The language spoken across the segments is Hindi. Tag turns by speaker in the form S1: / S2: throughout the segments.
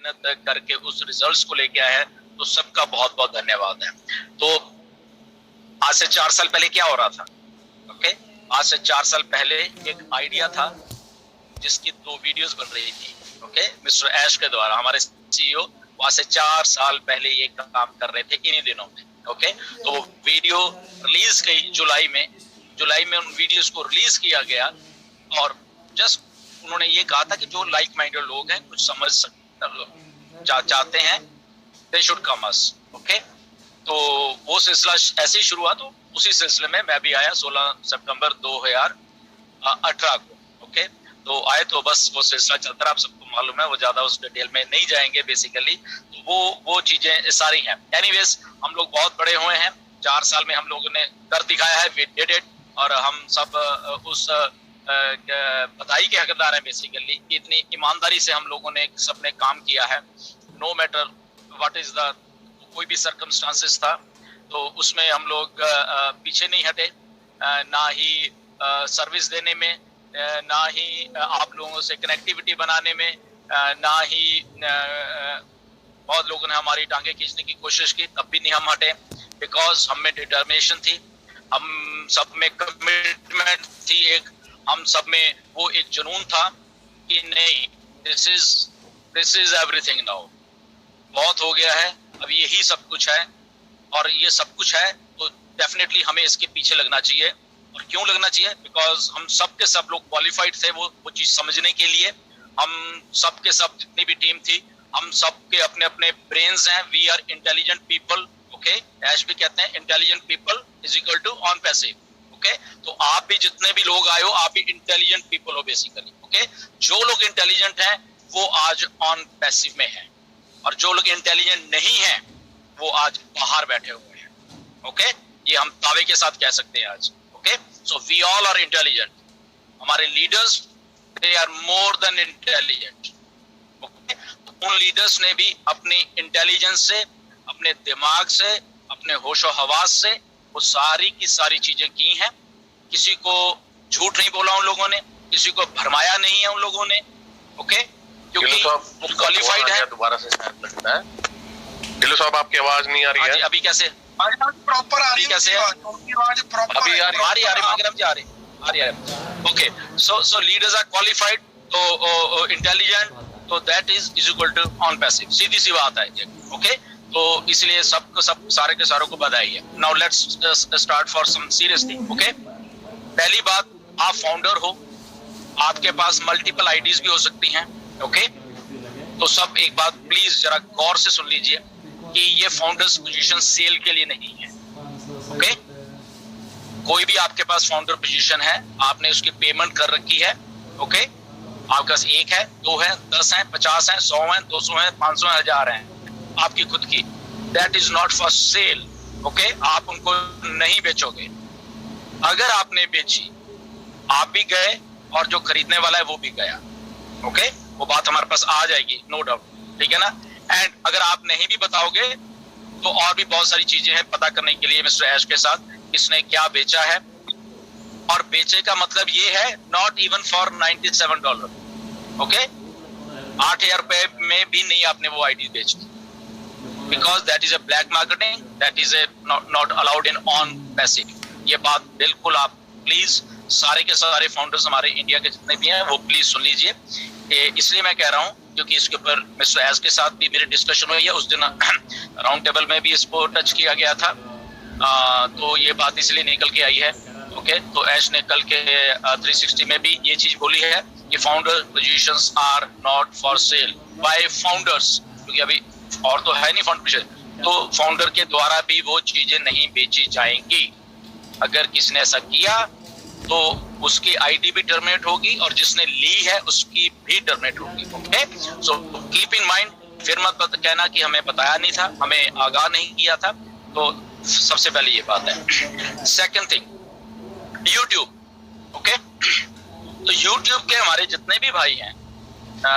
S1: मेहनत करके उस रिजल्ट्स को लेके आए हैं, तो सबका बहुत बहुत धन्यवाद है। तो आज से 4 साल पहले क्या हो रहा था? ओके, आज से 4 साल पहले एक आइडिया था जिसकी 2 वीडियोस बन रही थी, ओके, मिस्टर ऐश के द्वारा, हमारे सीईओ आज से 4 साल पहले ये काम कर रहे थे इन्हीं दिनों में, ओके। तो वीडियो रिलीज की जुलाई में उन वीडियोस को रिलीज किया गया और जस्ट उन्होंने ये कहा था कि जो लाइक माइंडेड लोग हैं, कुछ समझ चाहते हैं, they should come us, okay. तो वो सिलसिला ऐसे ही शुरू हुआ, तो उसी सिलसिले में मैं भी आया 16 सितंबर 2018 को, ओके। तो आए तो बस वो सिलसिला चलता रहा, आप सबको मालूम है, वो ज्यादा उस डिटेल में नहीं जाएंगे बेसिकली। तो वो चीजें सारी हैं। एनीवेज, हम लोग बहुत बड़े हुए हैं, 4 साल में हम लोगों ने कर दिखाया है, वी डिड इट, और हम सब उस बधाई के हकदार हैं बेसिकली। इतनी ईमानदारी से हम लोगों ने सबने काम किया है, no matter what is the, कोई भी सर्कमस्टांसेस था तो उसमें हम लोग पीछे नहीं हटे, ना ही सर्विस देने में, ना ही आप लोगों से कनेक्टिविटी बनाने में, ना ही बहुत लोगों ने हमारी टांगे खींचने की कोशिश की, तब भी नहीं हम हटे, बिकॉज हम में डिटर्मिनेशन थी, हम सब में कमिटमेंट थी, एक हम सब में वो एक जुनून था कि नहीं, दिस इज एवरीथिंग नाउ, बहुत हो गया है, अब यही सब कुछ है, और ये सब कुछ है तो डेफिनेटली हमें इसके पीछे लगना चाहिए। और क्यों लगना चाहिए? बिकॉज हम सब के सब लोग क्वालिफाइड थे वो चीज समझने के लिए। हम सब के सब जितनी भी टीम थी, हम सब के अपने अपने ब्रेन्स हैं, we are intelligent people, okay. ऐश भी कहते हैं intelligent people is equal to on passive, okay. तो आप भी जितने भी लोग आए हो, आप भी इंटेलिजेंट पीपल हो बेसिकली, ओके। जो लोग इंटेलिजेंट हैं वो आज ऑन पैसिव में है, और जो लोग इंटेलिजेंट नहीं हैं वो आज बाहर बैठे हुए हैं, ओके। ये हम दावे के साथ कह सकते हैं आज, okay. So we all are intelligent, हमारे leaders they are more than intelligent, okay. उन लीडर्स ने भी अपनी इंटेलिजेंस से, अपने दिमाग से, अपने होशो हवास से वो सारी की सारी चीजें की हैं। किसी को झूठ नहीं बोला उन लोगों ने, किसी को भरमाया नहीं है उन लोगों ने, ओके, क्योंकि वो क्वालिफाइड है।
S2: दोबारा से शायद लगता है ढिल्लो साहब आपकी आवाज नहीं आ रही है
S1: अभी कैसे?
S3: प्रॉपर आ रही है,
S1: कैसे?
S3: अभी
S1: आ रही मागरम जी, आ रही। Okay, so leaders are qualified, तो इंटेलिजेंट, तो that is equal to on passive, सीधी सी बात है ये, ओके। तो इसलिए सब सारे के सारों को बधाई है। Now let's start for some serious thing, okay. पहली बात, आप फाउंडर हो, आपके पास मल्टीपल आईडीज भी हो सकती हैं, ओके। तो सब एक बात प्लीज जरा गौर से सुन लीजिए कि ये फाउंडर्स पोजीशन सेल के लिए नहीं है, ओके। कोई भी आपके पास फाउंडर पोजीशन है, आपने उसकी पेमेंट कर रखी है, ओके। आपके पास 1 है, 2 है, 10 है, 50 है, 100 है, 200 है, 500 है, 1000 है, आपकी खुद की, that is not for cell, okay. आप उनको नहीं बेचोगे। अगर आपने बेची, आप भी गए और जो खरीदने वाला है वो भी गया, ओके। वो बात हमारे पास आ जाएगी, नो डाउट, ठीक है ना। एंड अगर आप नहीं भी बताओगे तो और भी बहुत सारी चीजें हैं पता करने के लिए मिस्टर ऐश के साथ, इसने क्या बेचा है, और बेचे का मतलब ये है नॉट इवन फॉर $97, ओके। 8,000 रुपए में भी नहीं आपने वो आईडी बेची, because that is a black marketing, that is a not allowed in on passive. ये बात बिल्कुल आप प्लीज सारे के सारे फाउंडर्स हमारे इंडिया के जितने भी हैं वो प्लीज सुन लीजिए। इसलिए मैं कह रहा हूँ क्योंकि इसके ऊपर मिस्टर ऐश के साथ भी मेरी डिस्कशन हुई है, उस दिन राउंड टेबल में भी इसको टच किया गया था, तो ये बात इसलिए निकल के आई है, ओके। तो ऐश ने कल के 360 में भी ये चीज बोली है कि founder positions are not for sale by founders, क्योंकि अभी और तो है नहीं फाउंडर पोजीशन, तो फाउंडर के द्वारा भी वो चीजें नहीं बेची जाएंगी। अगर किसी ने ऐसा किया तो उसकी आईडी भी टर्मिनेट होगी और जिसने ली है उसकी भी टर्मिनेट होगी, okay. So keep in mind, फिर मत कहना कि हमें बताया नहीं था, हमें आगाह नहीं किया था। तो सबसे पहले ये बात है। Second thing, YouTube, okay. तो यूट्यूब के हमारे जितने भी भाई हैं,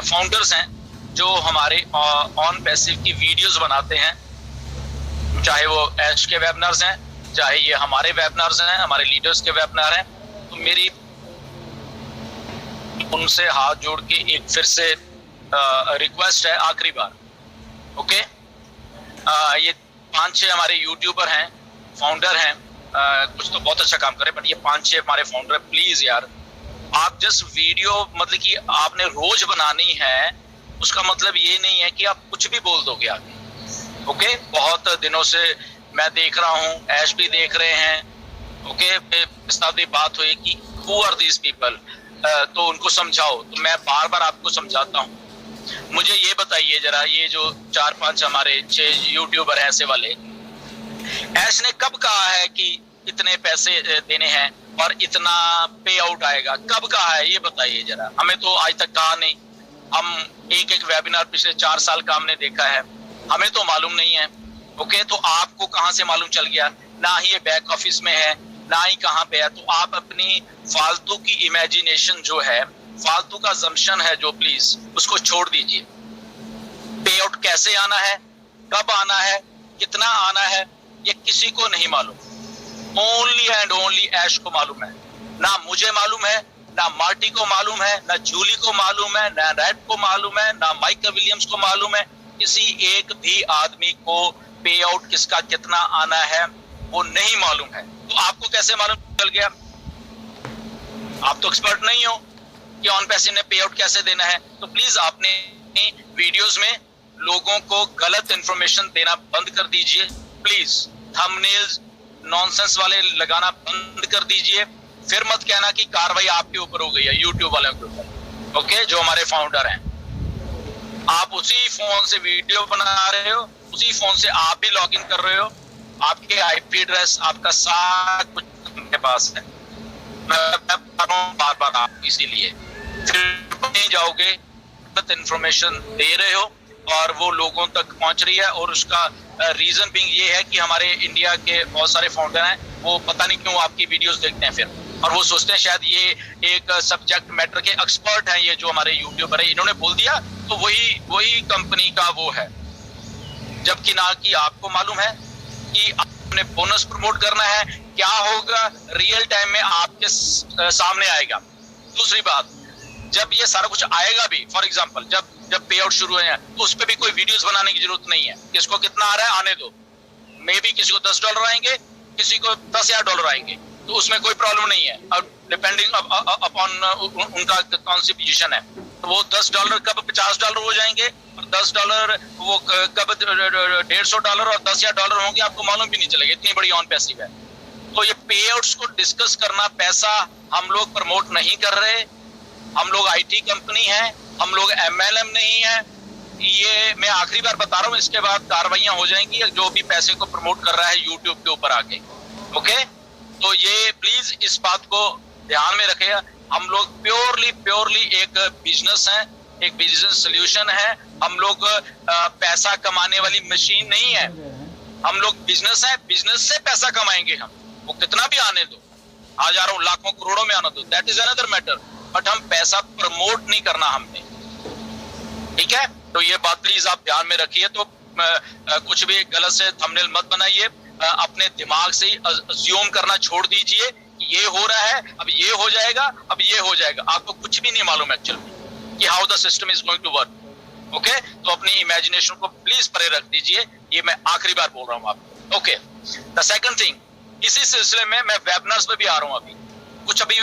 S1: फाउंडर्स हैं, जो हमारे ऑन पैसिव की वीडियोस बनाते हैं, चाहे वो ऐश के वेबिनार्स हैं, चाहे ये हमारे वेबिनार्स हैं, हमारे लीडर्स के वेबिनार हैं, तो मेरी उनसे हाथ जोड़ के एक फिर से रिक्वेस्ट है आखिरी बार, ओके? ये 5-6 हमारे यूट्यूबर हैं, फाउंडर हैं, कुछ तो बहुत अच्छा काम करे, बट ये 5-6 हमारे फाउंडर, प्लीज यार आप जस्ट वीडियो मतलब कि आपने रोज बनानी है, उसका मतलब ये नहीं है कि आप कुछ भी बोल दोगे आगे, ओके? बहुत दिनों से मैं देख रहा हूँ, ऐश भी देख रहे हैं, ओके? इस तरह की बात हुई कि हु आर दीज पीपल, तो उनको समझाओ। तो मैं बार बार आपको समझाता हूँ। मुझे ये बताइए जरा, ये जो 4-5 हमारे 6 यूट्यूबर हैं ऐसे वाले, ऐश ने कब कहा है कि इतने पैसे देने हैं और इतना पे आउट आएगा? कब कहा है ये बताइए जरा, हमें तो आज तक कहा नहीं। हम एक वेबिनार पिछले 4 साल का हमने देखा है, हमें तो मालूम नहीं है, ओके? तो आपको कहां से मालूम चल गया? ना ही ये बैक ऑफिस में है, ना ही कहां पे है। तो आप अपनी फालतू की इमेजिनेशन जो है, फालतू का जम्पशन है जो, प्लीज उसको छोड़ दीजिए। पे आउट कैसे आना है, कब आना है, कितना आना है, ये किसी को नहीं मालूम। ओनली एंड ओनली ऐश को मालूम है। ना मुझे मालूम है, ना मार्टी को मालूम है, ना जूली को मालूम है, ना रेड को मालूम है, ना माइकल विलियम्स को मालूम है। किसी एक भी आदमी को पे आउट किसका कितना आना है वो नहीं मालूम है। तो आपको कैसे मालूम चल गया? आप तो एक्सपर्ट नहीं हो कि ऑन पैसिव ने पे आउट कैसे देना है। तो प्लीज आपने वीडियोस में लोगों को गलत इंफॉर्मेशन देना बंद कर दीजिए। प्लीज थंबनेल्स नॉनसेंस वाले लगाना बंद कर दीजिए। फिर मत कहना कि कार्रवाई आपके ऊपर हो गई है, यूट्यूब वालों के ऊपर, ओके? जो हमारे फाउंडर हैं, आप उसी फोन से वीडियो बना रहे हो, उसी फोन से आप भी लॉगिन कर रहे हो, आपके आईपी एड्रेस, आपका सारा कुछ उनके पास है। मैं बार बार आप इसीलिए फिर नहीं जाओगे, गलत इंफॉर्मेशन दे रहे हो और वो लोगों तक पहुंच रही है। और उसका रीजन बिंग ये है कि हमारे इंडिया के बहुत सारे फाउंडर हैं, वो पता नहीं क्यों आपकी वीडियोस देखते हैं फिर, और वो सोचते हैं शायद ये एक सब्जेक्ट मैटर के एक्सपर्ट हैं, ये जो हमारे यूट्यूबर है, इन्होंने बोल दिया तो वही कंपनी का वो है। जबकि ना कि आपको मालूम है कि आपने बोनस प्रमोट करना है, क्या होगा रियल टाइम में आपके सामने आएगा। दूसरी बात, जब ये सारा कुछ आएगा भी, फॉर एग्जांपल जब पे आउट शुरू है तो उस पर भी कोई वीडियोस बनाने की जरूरत नहीं है। किसको कितना आ रहा है आने दो, मे बी किसी को $10 आएंगे, किसी को $10,000 आएंगे, तो उसमें कोई प्रॉब्लम नहीं है। अब डिपेंडिंग अपॉन उनका कौन सी पोजीशन है, तो वो $10 कब $50 हो जाएंगे, और $10 वो कब $150 और $10,000 होंगे, आपको मालूम भी नहीं चलेगा। इतनी बड़ी ऑन पैसिव है। तो ये पे आउट्स को डिस्कस करना, पैसा हम लोग प्रमोट नहीं कर रहे, हम लोग आईटी कंपनी है, हम लोग एमएलएम नहीं है। ये मैं आखिरी बार बता रहा हूँ, इसके बाद कार्रवाइयां हो जाएंगी जो भी पैसे को प्रमोट कर रहा है यूट्यूब के ऊपर आके, ओके? तो ये प्लीज इस बात को ध्यान में रखिए। हम लोग प्योरली एक बिजनेस है, एक बिजनेस सोल्यूशन है। हम लोग पैसा कमाने वाली मशीन नहीं है, हम लोग बिजनेस है, बिजनेस से पैसा कमाएंगे हम, वो कितना भी आने दो, हजारों लाखों करोड़ों में आना दो, that is another matter, but हम पैसा प्रमोट नहीं करना हमने, ठीक है? तो ये बात प्लीज आप ध्यान में रखिए। तो कुछ भी गलत से थंबनेल मत बनाइए, अपने दिमाग से ही अज्यूम करना छोड़ दीजिए कि ये हो रहा है, अब ये हो जाएगा, अब ये हो जाएगा। आपको कुछ भी नहीं मालूम एक्चुअली कि how the system is going to work, okay? तो अपनी इमेजिनेशन को प्लीज परे रख दीजिए, ये मैं आखिरी बार बोल रहा हूँ आपको, ओके? द सेकंड थिंग, इसी सिलसिले में मैं वेबिनार्स पे भी आ रहा हूँ अभी कुछ। अभी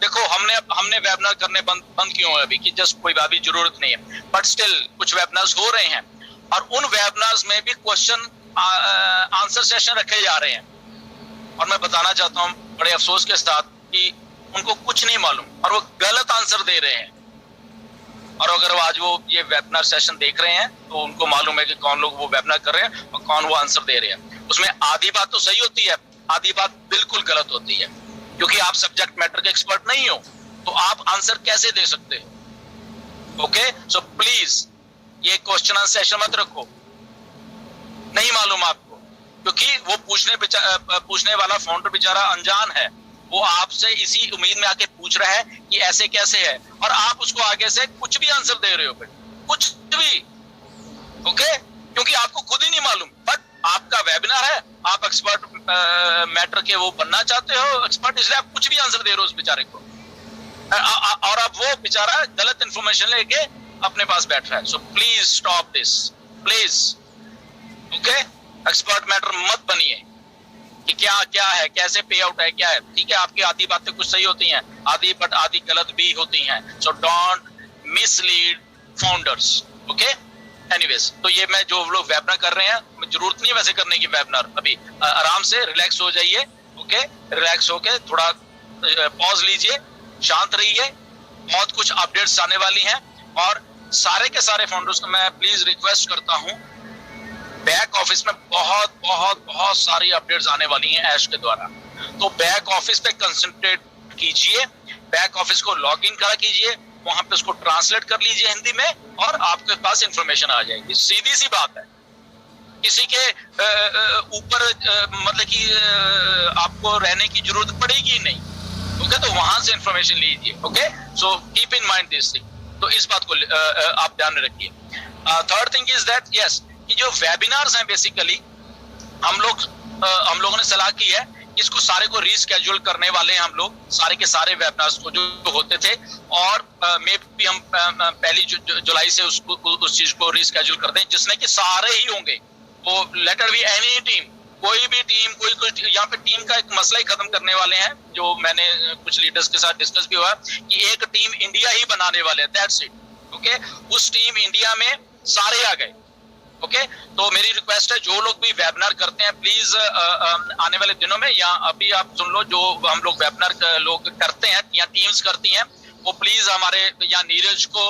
S1: देखो हमने वेबिनार करने बंद क्यों है अभी, कि जस्ट कोई अभी जरूरत नहीं है, बट स्टिल कुछ वेबिनार्स हो रहे हैं, और उन वेबिनार्स में भी क्वेश्चन आंसर सेशन रखे जा रहे हैं। और मैं बताना चाहता हूँ बड़े अफसोस के साथ कि उनको कुछ नहीं मालूम और वो गलत आंसर दे रहे हैं। और अगर आज वो ये वेबिनार सेशन देख रहे हैं तो उनको मालूम है कि कौन लोग वो वेबिनार कर रहे हैं और कौन वो आंसर दे रहे हैं। उसमें आधी बात तो सही होती है, आधी बात बिल्कुल गलत होती है, क्योंकि आप सब्जेक्ट मैटर के एक्सपर्ट नहीं हो, तो आप आंसर कैसे दे सकते हो? ओके, सो प्लीज ये क्वेश्चन आंसर सेशन मत रखो, नहीं मालूम आपको, क्योंकि वो पूछने वाला फाउंडर बेचारा अनजान है, वो आपसे इसी उम्मीद में आके पूछ रहा है कि ऐसे कैसे है, और आप उसको आगे से कुछ भी आंसर दे रहे हो, कुछ भी, ओके? क्योंकि आपको खुद ही नहीं मालूम, बट आपका वेबिनार है, आप एक्सपर्ट मैटर के वो बनना चाहते हो एक्सपर्ट, इसलिए आप कुछ भी आंसर दे रहे हो उस बेचारे को, और अब वो बेचारा गलत इंफॉर्मेशन लेके अपने पास बैठ रहा है। So please stop this, please. Okay, expert matter मत बनिए कि क्या क्या है, कैसे पे आउट है, क्या है। ठीक है, आपकी आधी बातें कुछ सही होती हैं, आधी गलत भी होती हैं। So don't mislead founders. Okay, anyways, तो ये मैं जो लोग वेबिनार कर रहे हैं, जरूरत नहीं है वैसे करने की वेबिनार, अभी आराम से रिलैक्स हो जाइए। ओके, रिलैक्स होके थोड़ा पॉज लीजिए, शांत रहिए, बहुत कुछ अपडेट्स आने वाली हैं। और सारे के सारे फाउंडर्स को मैं प्लीज रिक्वेस्ट करता हूं, बैक ऑफिस में बहुत बहुत बहुत सारी अपडेट्स आने वाली हैं ऐश के द्वारा। तो बैक ऑफिस पे कंसंट्रेट कीजिए, बैक ऑफिस को लॉग इन करा कीजिए, वहां पे उसको ट्रांसलेट कर लीजिए हिंदी में, और आपके पास इंफॉर्मेशन आ जाएगी। सीधी सी बात है, किसी के ऊपर मतलब कि आपको रहने की जरूरत पड़ेगी ही नहीं। ओके, तो वहां से इंफॉर्मेशन लीजिए। Okay, so keep in mind this thing. तो इस बात को आप ध्यान में रखिए। Third thing is that yes, कि जो वेबिनार्स हैं बेसिकली हम लोगों ने सलाह की है कि इसको सारे को रीस्केड्यूल करने वाले हैं हम लोग, सारे के सारे वेबिनार्स को जो होते थे, और मे भी हम पहली जुलाई से उस चीज को रीस्केड्यूल कर दें, जिसमें कि सारे ही होंगे। वो लेटर बी एनी टीम, कोई भी टीम, कोई कुछ, यहाँ पे टीम का एक मसला ही खत्म करने वाले हैं, जो मैंने कुछ लीडर्स के साथ डिस्कस भी हुआ कि एक टीम इंडिया ही बनाने वाले हैं, दैट्स इट। ओके, उस टीम इंडिया में सारे आ गए। ओके, तो मेरी रिक्वेस्ट है, जो लोग भी वेबिनार करते हैं प्लीज आने वाले दिनों में, या अभी आप सुन लो, जो हम लोग वेबिनार लोग करते हैं या टीम्स करती हैं, वो प्लीज हमारे या नीरज को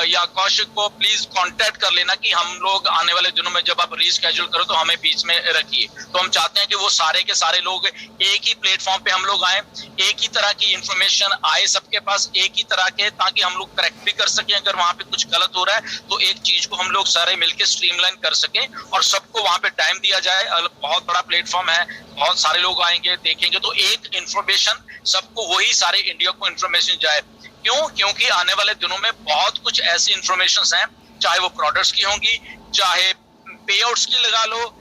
S1: या कौशिक को प्लीज कांटेक्ट कर लेना कि हम लोग आने वाले दिनों में जब आप रीस्केड्यूल करो तो हमें बीच में रखिए। तो हम चाहते हैं कि वो सारे के सारे लोग एक ही प्लेटफॉर्म पे हम लोग आए, एक ही तरह की इंफॉर्मेशन आए सबके पास, एक ही तरह के, ताकि हम लोग करेक्ट भी कर सकें अगर वहां पे कुछ गलत हो रहा है, तो एक चीज को हम लोग सारे मिलकर स्ट्रीमलाइन कर सकें और सबको वहां पे टाइम दिया जाए। बहुत बड़ा प्लेटफॉर्म है, बहुत सारे लोग आएंगे, देखेंगे, तो एक इंफॉर्मेशन सबको, वही सारे इंडिया को इंफॉर्मेशन जाए। क्यों? क्योंकि आने वाले दिनों में बहुत कुछ ऐसी इंफॉर्मेशंस हैं, चाहे वो प्रोडक्ट्स की होंगी, चाहे पेआउट्स की लगा लो,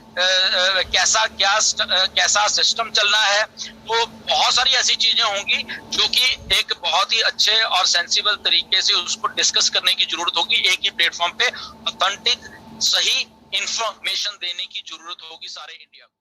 S1: कैसा सिस्टम चलना है, तो बहुत सारी ऐसी चीजें होंगी जो कि एक बहुत ही अच्छे और सेंसिबल तरीके से उसको डिस्कस करने की जरूरत होगी। एक ही प्लेटफॉर्म पे ऑथेंटिक सही इंफॉर्मेशन देने की जरूरत होगी सारे इंडिया को।